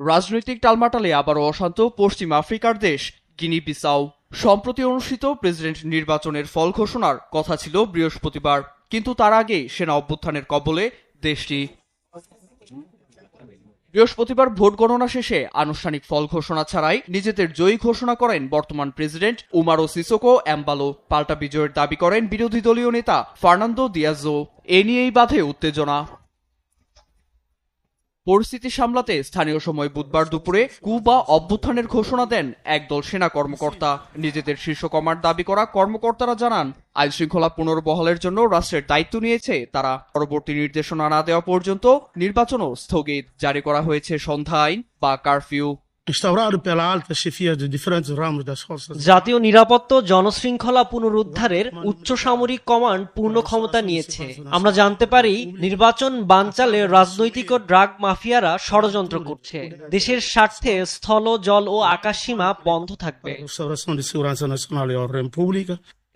রাজনৈতিক টালমাটালে আবারও অশান্ত পশ্চিম আফ্রিকার দেশ গিনি বিসাউ। সম্প্রতি অনুষ্ঠিত প্রেসিডেন্ট নির্বাচনের ফল ঘোষণার কথা ছিল বৃহস্পতিবার, কিন্তু তার আগেই সেনা অভ্যুত্থানের কবলে দেশটি। বৃহস্পতিবার ভোট গণনা শেষে আনুষ্ঠানিক ফল ঘোষণা ছাড়াই নিজেদের জয়ী ঘোষণা করেন বর্তমান প্রেসিডেন্ট উমারো সিসোকো এমবালো। পাল্টা বিজয়ের দাবি করেন বিরোধী দলীয় নেতা ফার্নান্দো দিয়াজো। এ নিয়েই বাধে উত্তেজনা। পরিস্থিতি সামলাতে স্থানীয় সময় বুধবার দুপুরে কু বা অভ্যুত্থানের ঘোষণা দেন একদল সেনা কর্মকর্তা। নিজেদের শীর্ষ কমান্ড দাবি করা কর্মকর্তারা জানান, আইন শৃঙ্খলা পুনর্বহালের জন্য রাষ্ট্রের দায়িত্ব নিয়েছে তারা। পরবর্তী নির্দেশনা না দেওয়া পর্যন্ত নির্বাচনও স্থগিত। জারি করা হয়েছে সন্ধ্যা আইন বা কারফিউ। জাতীয় নিরাপত্তা ও জনশৃঙ্খলা পুনরুদ্ধারের উচ্চ সামরিক কমান্ড পূর্ণ ক্ষমতা নিয়েছে। আমরা জানতে পারি নির্বাচন বানচালে রাজনৈতিক ও ড্রাগ মাফিয়ারা ষড়যন্ত্র করছে। দেশের স্বার্থে স্থল, জল ও আকাশ সীমা বন্ধ থাকবে।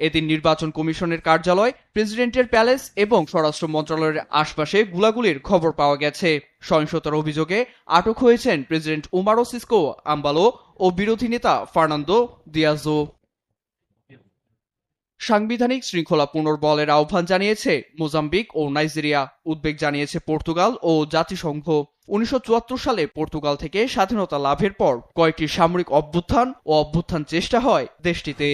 এদিন নির্বাচন কমিশনের কার্যালয়, প্রেসিডেন্টের প্যালেস এবং স্বরাষ্ট্র মন্ত্রণালয়ের আশপাশে গুলাগুলির খবর পাওয়া গেছে। সহিংসতার অভিযোগে আটক হয়েছেন প্রেসিডেন্ট উমারো সিসকো আম্বালো ও বিরোধী নেতা ফার্নান্দো দিয়াজো। সাংবিধানিক শৃঙ্খলা পুনর্বহালের আহ্বান জানিয়েছে মোজাম্বিক ও নাইজেরিয়া। উদ্বেগ জানিয়েছে পর্তুগাল ও জাতিসংঘ। 1974 সালে পর্তুগাল থেকে স্বাধীনতা লাভের পর কয়েকটি সামরিক অভ্যুত্থান ও অভ্যুত্থান চেষ্টা হয় দেশটিতে।